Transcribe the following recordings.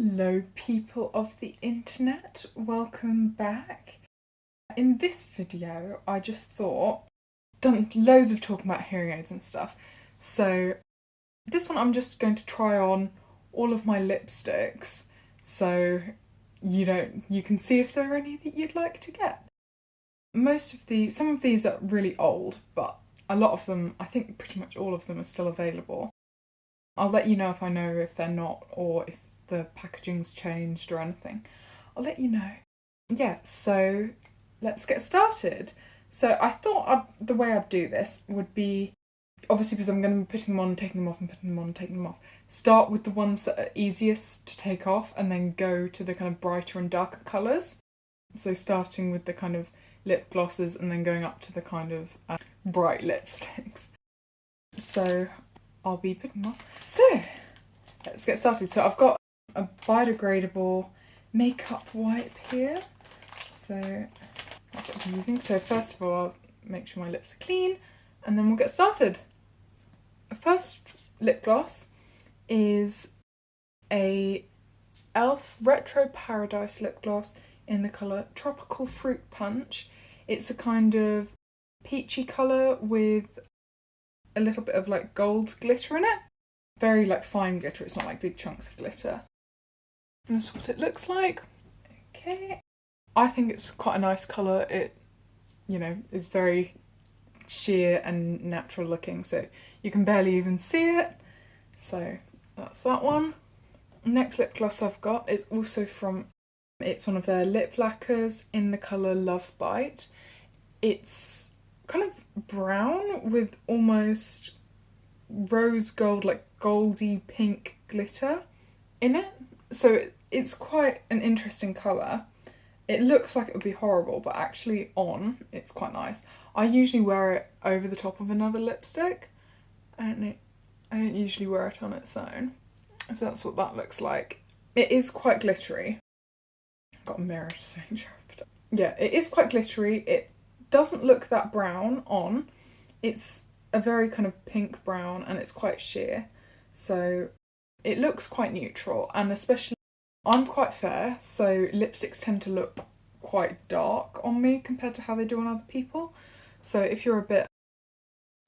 Hello people of the internet, welcome back. In this video I just thought, done loads of talking about hearing aids and stuff, so this one I'm just going to try on all of my lipsticks so you can see if there are any that you'd like to get. Some of these are really old, but a lot of them, I think pretty much all of them are still available. I'll let you know if I know if they're not or if the packaging's changed or anything. I'll let you know. Yeah, so let's get started. So I thought the way I'd do this would be, obviously because I'm going to be putting them on, taking them off and putting them on and taking them off, start with the ones that are easiest to take off and then go to the kind of brighter and darker colours. So starting with the kind of lip glosses and then going up to the kind of bright lipsticks. So I'll be putting them on. So let's get started. So I've got a biodegradable makeup wipe here. So that's what I'm using. So first of all, I'll make sure my lips are clean and then we'll get started. The first lip gloss is a e.l.f. Retro Paradise lip gloss in the colour Tropical Fruit Punch. It's a kind of peachy colour with a little bit of like gold glitter in it. Very like fine glitter, it's not like big chunks of glitter. And this is what it looks like. Okay. I think it's quite a nice colour. It, is very sheer and natural looking, so you can barely even see it. So that's that one. Next lip gloss I've got is also it's one of their lip lacquers in the colour Love Bite. It's kind of brown with almost rose gold, like goldy pink glitter in it. So it's quite an interesting colour. It looks like it would be horrible, but actually it's quite nice. I usually wear it over the top of another lipstick. I don't usually wear it on its own. So that's what that looks like. It is quite glittery. I've got a mirror to say sharp. Yeah, it is quite glittery. It doesn't look that brown on. It's a very kind of pink brown and it's quite sheer. So it looks quite neutral, and especially I'm quite fair, so lipsticks tend to look quite dark on me compared to how they do on other people. So if you're a bit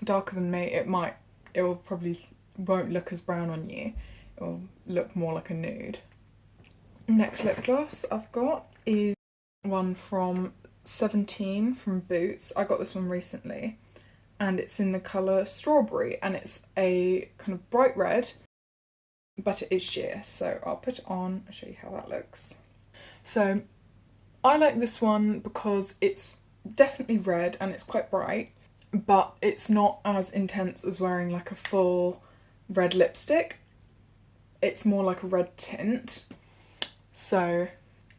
darker than me, it will probably won't look as brown on you. It will look more like a nude. Next lip gloss I've got is one from 17 from Boots. I got this one recently and it's in the colour Strawberry and it's a kind of bright red, but it is sheer. So I'll put it on, I'll show you how that looks. So I like this one because it's definitely red and it's quite bright, but it's not as intense as wearing like a full red lipstick. It's more like a red tint. So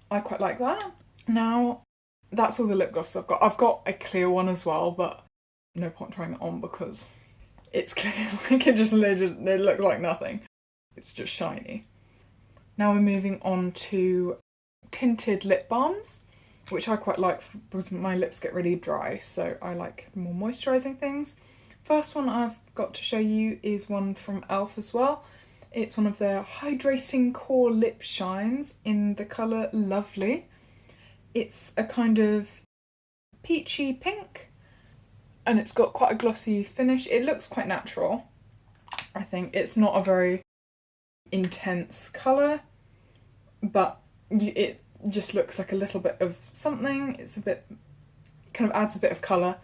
I quite like that. Now, that's all the lip gloss I've got. I've got a clear one as well, but no point trying it on because it's clear. Like it looks like nothing. It's just shiny. Now we're moving on to Tinted Lip Balms, which I quite like because my lips get really dry, so I like more moisturising things. First one I've got to show you is one from e.l.f. as well. It's one of their Hydrating Core Lip Shines in the colour Lovely. It's a kind of peachy pink and it's got quite a glossy finish. It looks quite natural, I think. It's not a very intense colour, but it just looks like a little bit of something. It's kind of adds a bit of colour,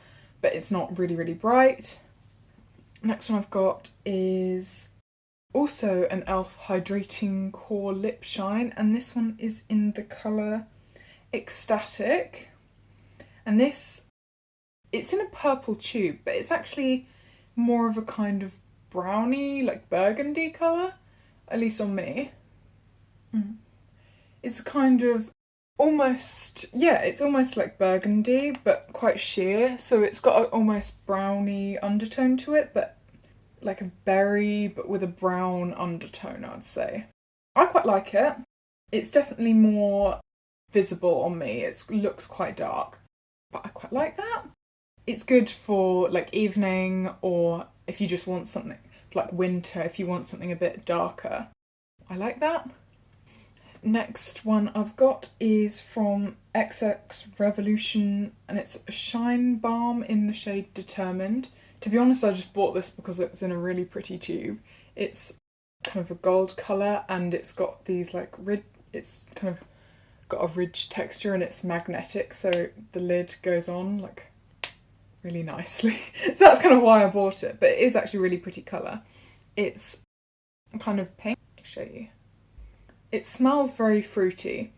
but it's not really, really bright. Next one I've got is also an e.l.f. Hydrating Core Lip Shine, and this one is in the colour Ecstatic. And it's in a purple tube, but it's actually more of a kind of browny, like burgundy colour, at least on me. It's kind of it's almost like burgundy, but quite sheer. So it's got an almost browny undertone to it, but like a berry, but with a brown undertone, I'd say. I quite like it. It's definitely more visible on me. It looks quite dark, but I quite like that. It's good for like evening, or if you just want something like winter, if you want something a bit darker. I like that. Next one I've got is from XX Revolution, and it's a Shine Balm in the shade Determined. To be honest, I just bought this because it was in a really pretty tube. It's kind of a gold colour, and it's got these like it's kind of got a ridge texture, and it's magnetic, so the lid goes on like really nicely. So that's kind of why I bought it, but it is actually a really pretty colour. It's kind of pink. I'll show you. It smells very fruity,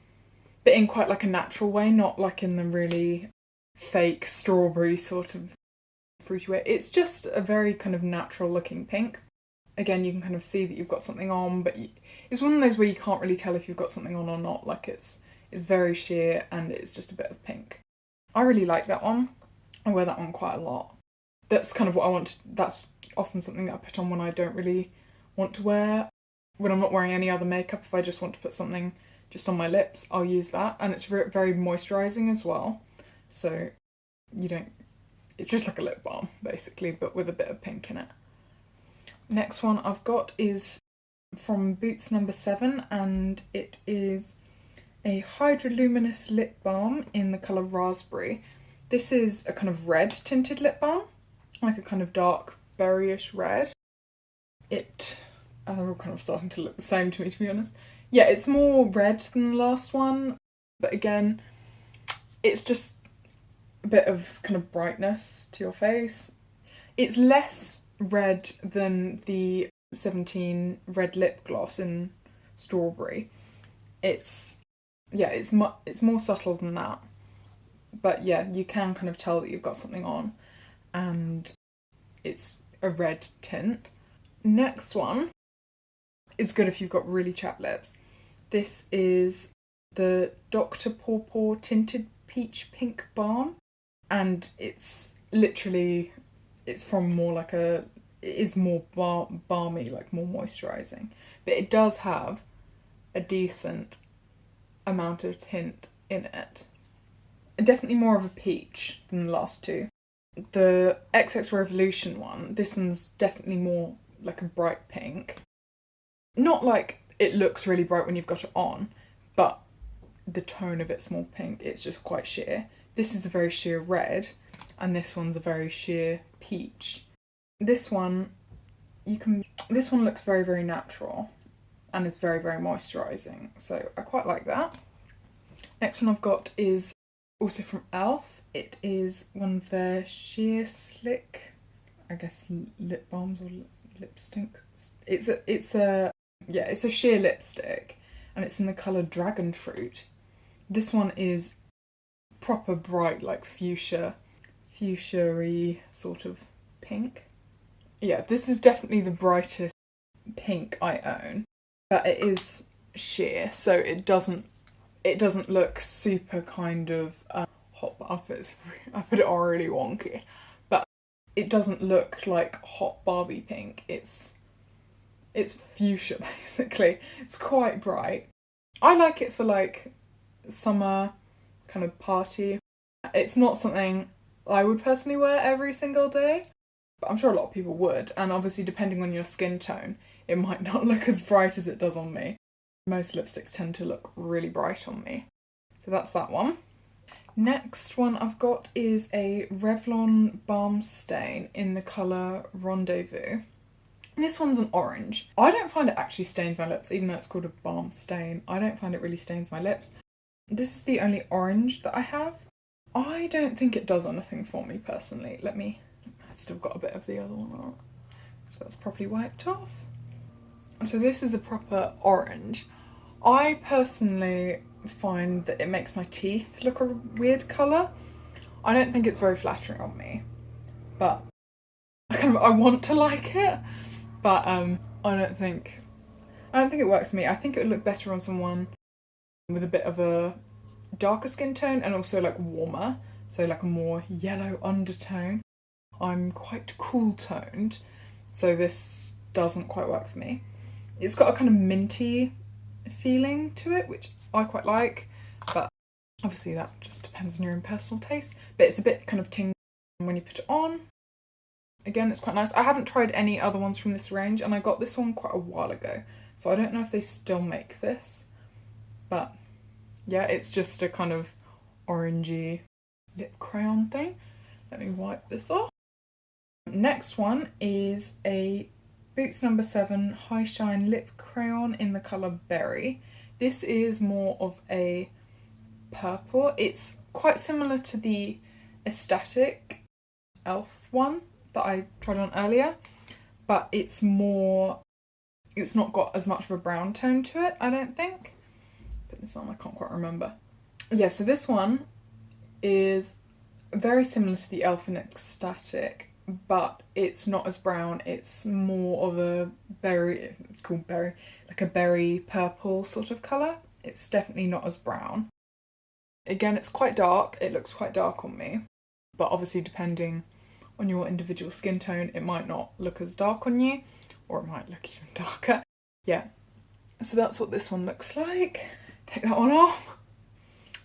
but in quite like a natural way, not like in the really fake strawberry sort of fruity way. It's just a very kind of natural looking pink. Again, you can kind of see that you've got something on, but it's one of those where you can't really tell if you've got something on or not. Like it's very sheer and it's just a bit of pink. I really like that one. I wear that one quite a lot. That's kind of what I want to, that's often something that I put on when I don't really want to wear. When I'm not wearing any other makeup, if I just want to put something just on my lips, I'll use that. And it's very moisturising as well. So it's just like a lip balm, basically, but with a bit of pink in it. Next one I've got is from Boots number 7, and it is a Hydraluminous Lip Balm in the colour Raspberry. This is a kind of red tinted lip balm, like a kind of dark berryish red. They're all kind of starting to look the same to me, to be honest. Yeah, it's more red than the last one, but again, it's just a bit of kind of brightness to your face. It's less red than the 17 red lip gloss in Strawberry. It's more subtle than that. But yeah, you can kind of tell that you've got something on, and it's a red tint. Next one is good if you've got really chapped lips. This is the Dr. Pawpaw Tinted Peach Pink Balm, and it's from more like it is more balmy, like more moisturising, but it does have a decent amount of tint in it. Definitely more of a peach than the last two. The XX Revolution one, this one's definitely more like a bright pink. Not like it looks really bright when you've got it on, but the tone of it's more pink. It's just quite sheer. This is a very sheer red, and this one's a very sheer peach. This one looks very natural and is very moisturising, so I quite like that. Next one I've got is also from ELF. It is one of their sheer slick, I guess, lip balms or lipsticks. It's a sheer lipstick, and it's in the colour Dragon Fruit. This one is proper bright, like fuchsia-y sort of pink. Yeah, this is definitely the brightest pink I own, but it is sheer, so it doesn't look super kind of hot. I put it on really wonky, but it doesn't look like hot Barbie pink. It's fuchsia, basically. It's quite bright. I like it for like summer kind of party. It's not something I would personally wear every single day, but I'm sure a lot of people would, and obviously depending on your skin tone, it might not look as bright as it does on me. Most lipsticks tend to look really bright on me. So that's that one. Next one I've got is a Revlon Balm Stain in the colour Rendezvous. This one's an orange. I don't find it actually stains my lips, even though it's called a balm stain. I don't find it really stains my lips. This is the only orange that I have. I don't think it does anything for me personally. I've still got a bit of the other one on. So that's properly wiped off. So this is a proper orange. I personally find that it makes my teeth look a weird colour. I don't think it's very flattering on me, but I want to like it, but I don't think it works for me. I think it would look better on someone with a bit of a darker skin tone and also like warmer, so like a more yellow undertone. I'm quite cool toned, so this doesn't quite work for me. It's got a kind of minty feeling to it, which I quite like, but obviously that just depends on your own personal taste. But it's a bit kind of tingly when you put it on. Again, it's quite nice. I haven't tried any other ones from this range, and I got this one quite a while ago, so I don't know if they still make this. But yeah, it's just a kind of orangey lip crayon thing. Let me wipe this off. Next one is a Boots No. 7 High Shine Lip Crayon in the colour Berry. This is more of a purple. It's quite similar to the Ecstatic elf one that I tried on earlier, but it's not got as much of a brown tone to it, I don't think. Put this on, I can't quite remember. Yeah, so this one is very similar to the elf and Ecstatic, but it's not as brown. It's more of a berry, it's called berry, like a berry purple sort of colour. It's definitely not as brown. Again, it's quite dark. It looks quite dark on me, but obviously depending on your individual skin tone, it might not look as dark on you, or it might look even darker. Yeah, so that's what this one looks like. Take that one off.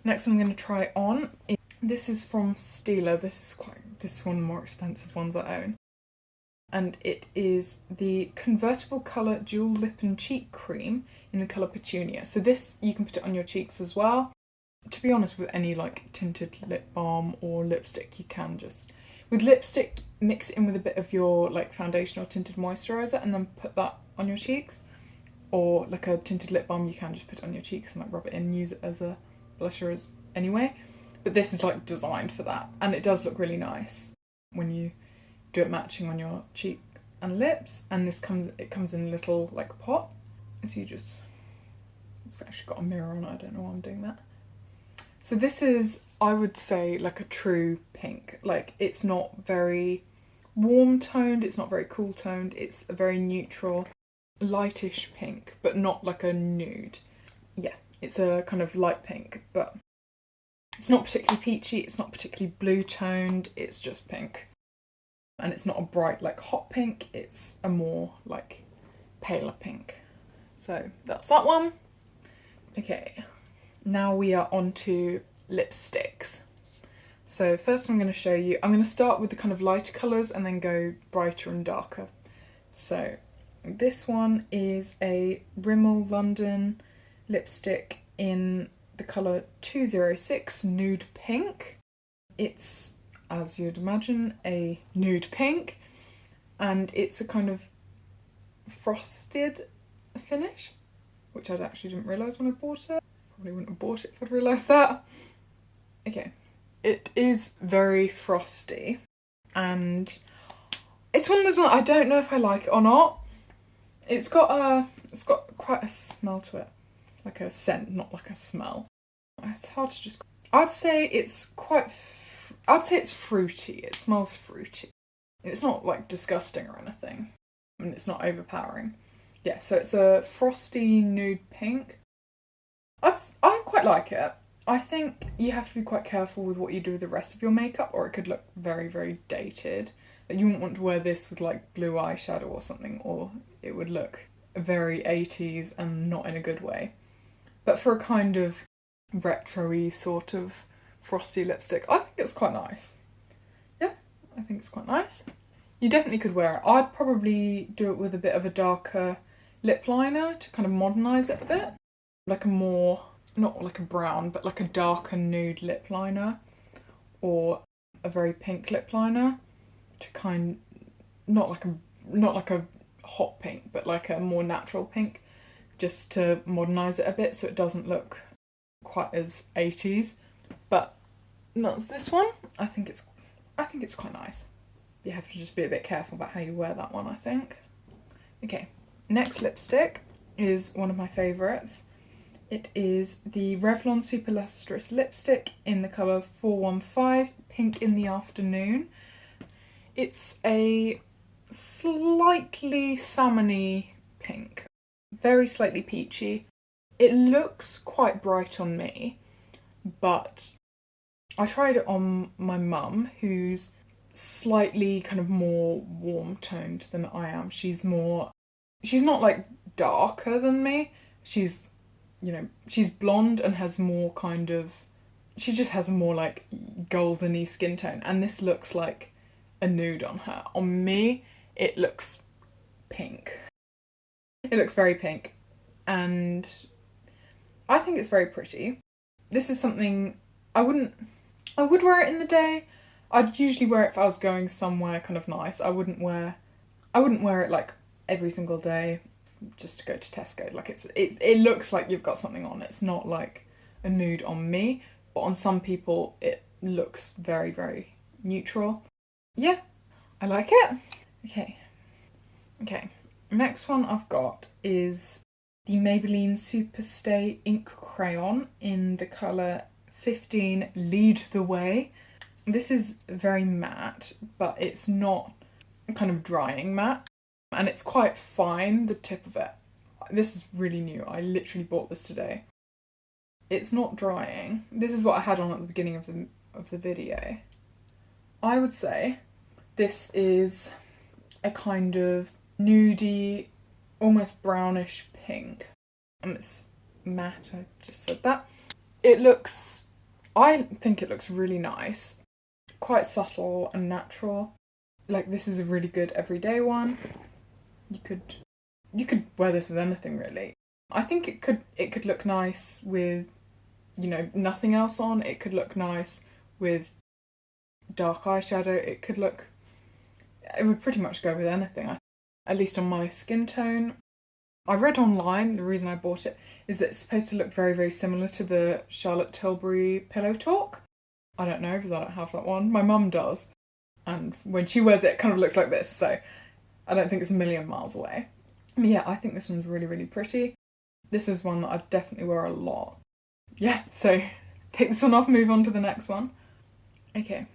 Next one I'm going to try on. This is from Stila. This is one of the more expensive ones I own. And it is the Convertible Colour Dual Lip and Cheek Cream in the colour Petunia. So this, you can put it on your cheeks as well. To be honest, with any like tinted lip balm or lipstick, you can just... With lipstick, mix it in with a bit of your like foundation or tinted moisturiser and then put that on your cheeks. Or like a tinted lip balm, you can just put it on your cheeks and like rub it in and use it as a blusher anyway. But this is like designed for that, and it does look really nice when you do it matching on your cheek and lips. And it comes in a little like pot, so it's actually got a mirror on it. I don't know why I'm doing that. So this is, I would say, like a true pink. Like, it's not very warm toned, it's not very cool toned, it's a very neutral, lightish pink, but not like a nude. Yeah, it's a kind of light pink, but it's not particularly peachy, it's not particularly blue toned, it's just pink. And it's not a bright like hot pink, it's a more like paler pink. So that's that one. Okay, now we are on to lipsticks. So first I'm going to show you, I'm going to start with the kind of lighter colours and then go brighter and darker. So this one is a Rimmel London lipstick in the colour 206 Nude Pink. It's, as you'd imagine, a nude pink, and it's a kind of frosted finish, which I actually didn't realise when I bought it. Probably wouldn't have bought it if I'd realised that. Okay, it is very frosty, and it's one of those ones I don't know if I like it or not. It's got quite a smell to it, like a scent, not like a smell. It's hard to just. I'd say it's fruity. It smells fruity. It's not like disgusting or anything, and it's not overpowering. Yeah, so it's a frosty nude pink. I quite like it. I think you have to be quite careful with what you do with the rest of your makeup, or it could look very, very dated. Like, you wouldn't want to wear this with like blue eyeshadow or something, or it would look very 80s and not in a good way. But for a kind of retro-y sort of frosty lipstick, I think it's quite nice. Yeah, I think it's quite nice. You definitely could wear it. I'd probably do it with a bit of a darker lip liner to kind of modernise it a bit. Like a more, not like a brown, but like a darker nude lip liner, or a very pink lip liner to not like a hot pink, but like a more natural pink, just to modernise it a bit so it doesn't look quite as 80s. But that's this one. I think it's quite nice. You have to just be a bit careful about how you wear that one, I think. Okay, next lipstick is one of my favourites. It is the Revlon Super Lustrous Lipstick in the colour 415, Pink in the Afternoon. It's a slightly salmony pink, very slightly peachy. It looks quite bright on me, but I tried it on my mum, who's slightly kind of more warm toned than I am. She's not like darker than me. She's blonde and has more she just has a more like goldeny skin tone, and this looks like a nude on her. On me, it looks pink. It looks very pink, and I think it's very pretty. This is something I would wear it in the day. I'd usually wear it if I was going somewhere kind of nice. I wouldn't wear it like every single day just to go to Tesco. Like it looks like you've got something on. It's not like a nude on me, but on some people it looks very, very neutral. Yeah, I like it. Okay. Next one I've got is the Maybelline Superstay Ink Crayon in the colour 15 Lead the Way. This is very matte, but it's not kind of drying matte. And it's quite fine, the tip of it. This is really new. I literally bought this today. It's not drying. This is what I had on at the beginning of the video. I would say this is a kind of nudie, almost brownish pink. And it's matte, I just said that. I think it looks really nice. Quite subtle and natural. Like, this is a really good everyday one. You could wear this with anything, really. I think it could look nice with, you know, nothing else on. It could look nice with dark eyeshadow. It would pretty much go with anything, at least on my skin tone. I read online, the reason I bought it is that it's supposed to look very, very similar to the Charlotte Tilbury Pillow Talk. I don't know, because I don't have that one. My mum does. And when she wears it, it kind of looks like this, so I don't think it's a million miles away. But yeah, I think this one's really, really pretty. This is one that I definitely wear a lot. Yeah, so take this one off, move on to the next one. Okay.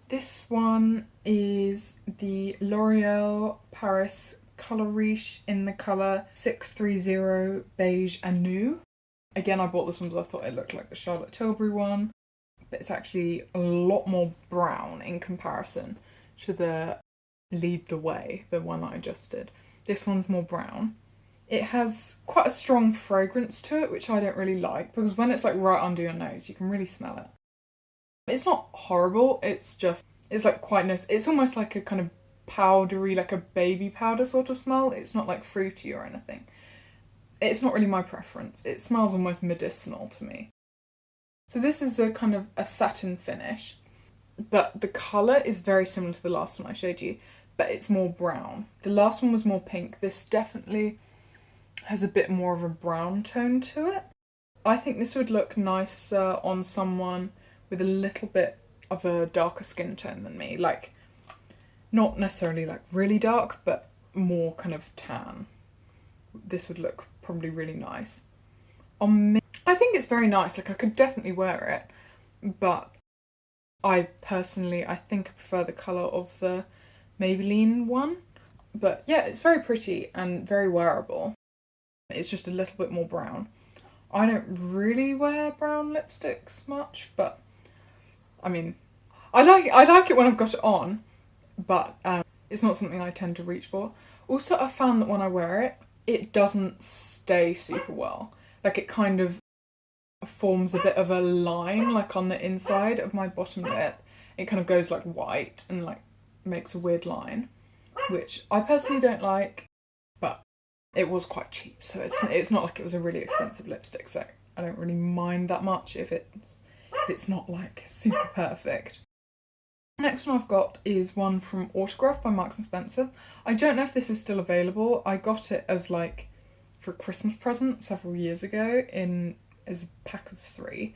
This one is the L'Oreal Paris Colorish in the colour 630 Beige and Nude. Again, I bought this one because I thought it looked like the Charlotte Tilbury one, but it's actually a lot more brown in comparison to the Lead the Way, the one that I just did. This one's more brown. It has quite a strong fragrance to it, which I don't really like, because when it's like right under your nose, you can really smell it. It's not horrible, it's like quite nice. It's almost like a kind of powdery, like a baby powder sort of smell. It's not like fruity or anything. It's not really my preference. It smells almost medicinal to me. So this is a kind of a satin finish, but the colour is very similar to the last one I showed you, but it's more brown. The last one was more pink. This definitely has a bit more of a brown tone to it. I think this would look nicer on someone with a little bit of a darker skin tone than me. Like, not necessarily like really dark, but more kind of tan. This would look probably really nice. On me, I think it's very nice. Like, I could definitely wear it, but I think I prefer the colour of the Maybelline one. But yeah, it's very pretty and very wearable. It's just a little bit more brown. I don't really wear brown lipsticks much, but I mean, I like it when I've got it on, but it's not something I tend to reach for. Also, I found that when I wear it, it doesn't stay super well. Like, it kind of forms a bit of a line, like on the inside of my bottom lip. It kind of goes like white and like makes a weird line, which I personally don't like, but it was quite cheap, so it's not like it was a really expensive lipstick, so I don't really mind that much if it's not like super perfect. Next one I've got is one from Autograph by Marks & Spencer. I don't know if this is still available. I got it as like for a Christmas present several years ago as a pack of 3.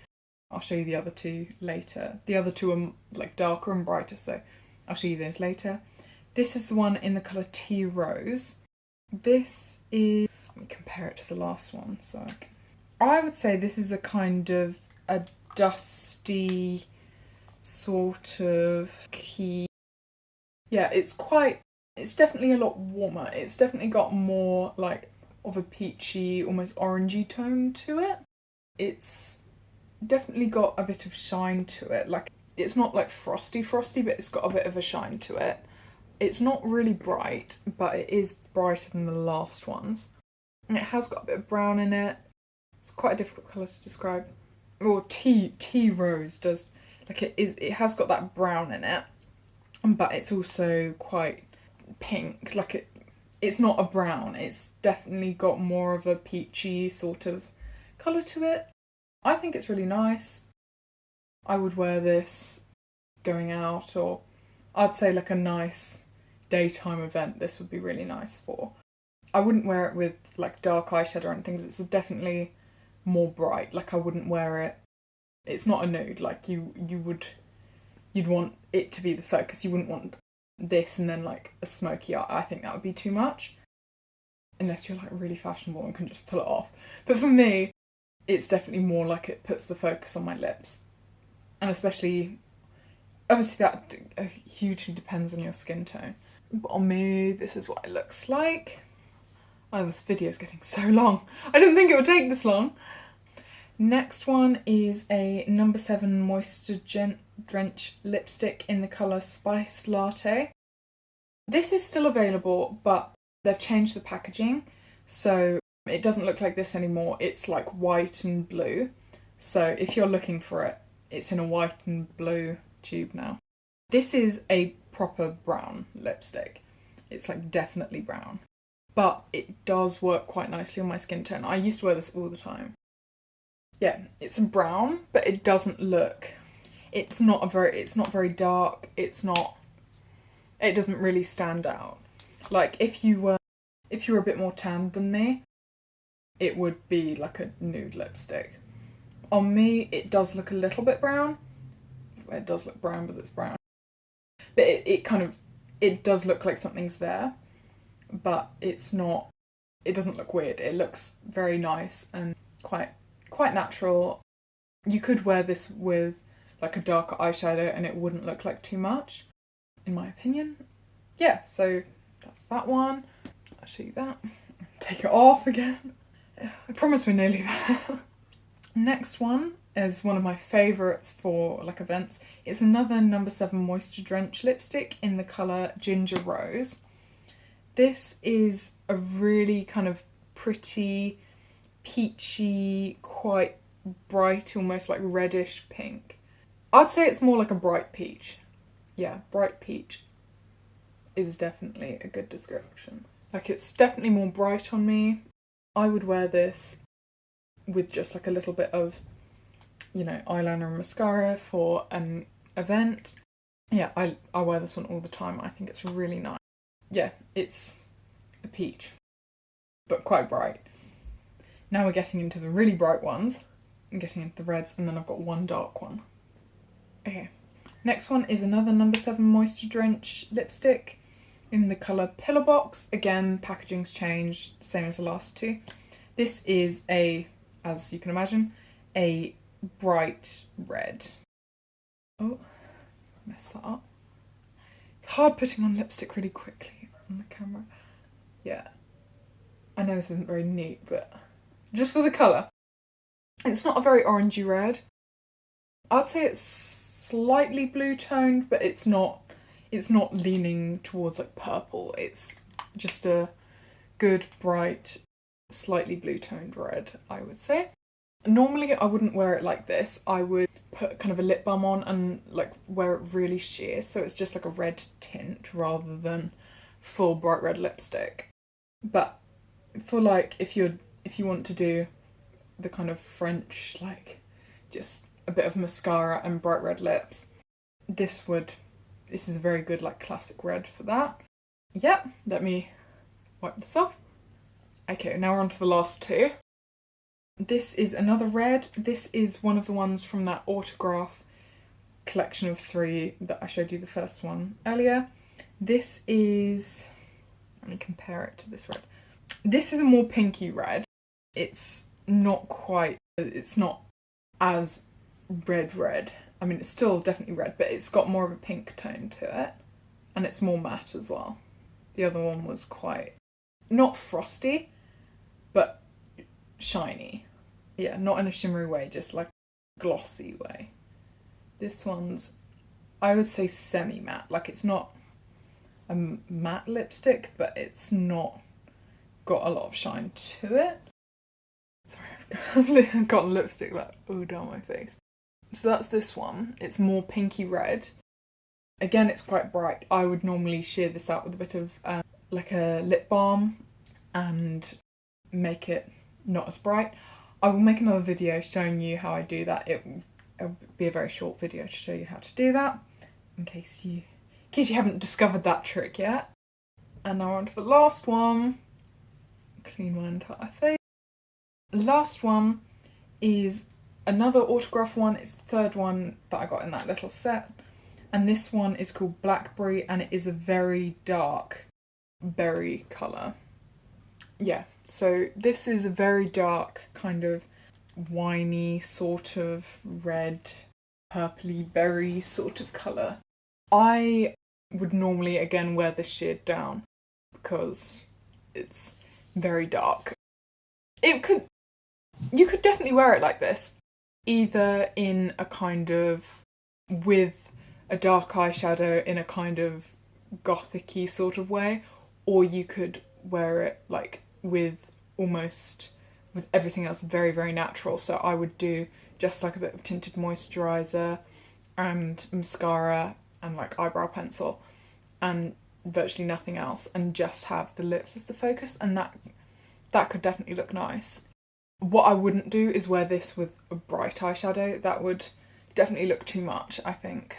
I'll show you the other 2 later. The other 2 are like darker and brighter, so I'll show you those later. This is the one in the colour Tea Rose. This is, let me compare it to the last one. So I would say this is a kind of a dusty sort of key. Yeah, it's definitely a lot warmer. It's definitely got more like of a peachy, almost orangey tone to it. It's definitely got a bit of shine to it. Like, it's not like frosty, but it's got a bit of a shine to it. It's not really bright, but it is brighter than the last ones. And it has got a bit of brown in it. It's quite a difficult colour to describe. Or tea rose does, like it has got that brown in it, but it's also quite pink. Like it's not a brown, it's definitely got more of a peachy sort of colour to it. I think it's really nice. I would wear this going out, or I'd say like a nice daytime event this would be really nice for. I wouldn't wear it with like dark eyeshadow or anything because it's definitely more bright. Like I wouldn't wear it, it's not a nude, like you'd want it to be the focus. You wouldn't want this and then like a smoky eye. I think that would be too much. Unless you're like really fashionable and can just pull it off. But for me, it's definitely more like it puts the focus on my lips. And especially, obviously that hugely depends on your skin tone. But on me, this is what it looks like. Oh, this video is getting so long. I didn't think it would take this long. Next one is a No. 7 Moisture Drench lipstick in the colour Spiced Latte. This is still available, but they've changed the packaging, so it doesn't look like this anymore. It's like white and blue. So if you're looking for it, it's in a white and blue tube now. This is a proper brown lipstick. It's like definitely brown. But it does work quite nicely on my skin tone. I used to wear this all the time. Yeah, it's a brown, but it doesn't look... It's not very dark. It doesn't really stand out. Like if you were a bit more tanned than me, it would be like a nude lipstick. On me, it does look a little bit brown. It does look brown because it's brown. But it does look like something's there, but it's not, it doesn't look weird. It looks very nice and quite natural. You could wear this with like a darker eyeshadow and it wouldn't look like too much, in my opinion. Yeah, so that's that one. I'll show you that. Take it off again. I promise we're nearly there. Next one is one of my favourites for like events. It's another No. 7 Moisture Drench lipstick in the colour Ginger Rose. This is a really kind of pretty, peachy, quite bright, almost like reddish pink. I'd say it's more like a bright peach. Yeah, bright peach is definitely a good description. Like it's definitely more bright on me. I would wear this with just like a little bit of, you know, eyeliner and mascara for an event. Yeah, I wear this one all the time. I think it's really nice. Yeah, it's a peach, but quite bright. Now we're getting into the really bright ones. I'm getting into the reds, and then I've got one dark one. Okay, next one is another No. 7 Moisture Drench lipstick in the colour Pillar Box. Again, packaging's changed, same as the last two. This is as you can imagine, a bright red. Oh, messed that up. It's hard putting on lipstick really quickly on the camera. Yeah, I know this isn't very neat, but just for the colour. It's not a very orangey red. I'd say it's slightly blue toned, but it's not leaning towards like purple. It's just a good, bright, slightly blue toned red, I would say. Normally I wouldn't wear it like this. I would put kind of a lip balm on and like wear it really sheer, so it's just like a red tint rather than full bright red lipstick. But for like if you want to do the kind of French, like just a bit of mascara and bright red lips, this is a very good like classic red for that. Yep, let me wipe this off. Okay, now we're on to the last two. This is another red. This is one of the ones from that autograph collection of 3 that I showed you the first one earlier. This is, let me compare it to this red. This is a more pinky red. It's not as red. I mean, it's still definitely red, but it's got more of a pink tone to it. And it's more matte as well. The other one was quite, not frosty, but shiny. Yeah, not in a shimmery way, just like a glossy way. This one's, I would say semi-matte. Like it's not a matte lipstick, but it's not got a lot of shine to it. Sorry, I've got lipstick like all down my face. So that's this one. It's more pinky red. Again, it's quite bright. I would normally sheer this out with a bit of like a lip balm and make it not as bright. I will make another video showing you how I do that. It'll be a very short video to show you how to do that, in case you haven't discovered that trick yet. And now on to the last one. Clean my entire face. Last one is another autograph one. It's the third one that I got in that little set. And this one is called Blackberry, and it is a very dark berry colour. Yeah, so this is a very dark, kind of winey, sort of red, purpley berry sort of colour. I would normally, again, wear this shade down because it's very dark. You could definitely wear it like this, either in a kind of, with a dark eyeshadow in a kind of gothic-y sort of way, or you could wear it like with everything else very, very natural. So I would do just like a bit of tinted moisturiser and mascara and like eyebrow pencil and virtually nothing else, and just have the lips as the focus, and that could definitely look nice. What I wouldn't do is wear this with a bright eyeshadow. That would definitely look too much, I think.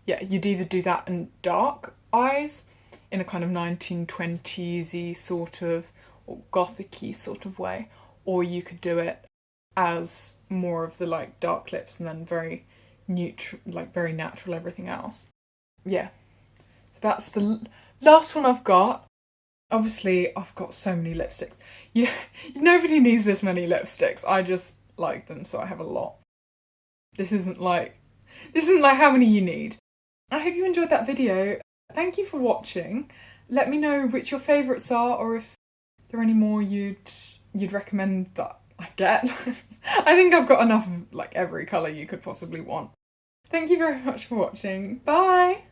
Yeah, you'd either do that in dark eyes in a kind of 1920s-y sort of, or gothic-y sort of way, or you could do it as more of the like dark lips and then very neutral, like very natural everything else. Yeah, so that's the last one I've got. Obviously, I've got so many lipsticks. Nobody needs this many lipsticks. I just like them, so I have a lot. This isn't like how many you need. I hope you enjoyed that video. Thank you for watching. Let me know which your favourites are, or if there are any more you'd recommend that I get. I think I've got enough of like every colour you could possibly want. Thank you very much for watching. Bye!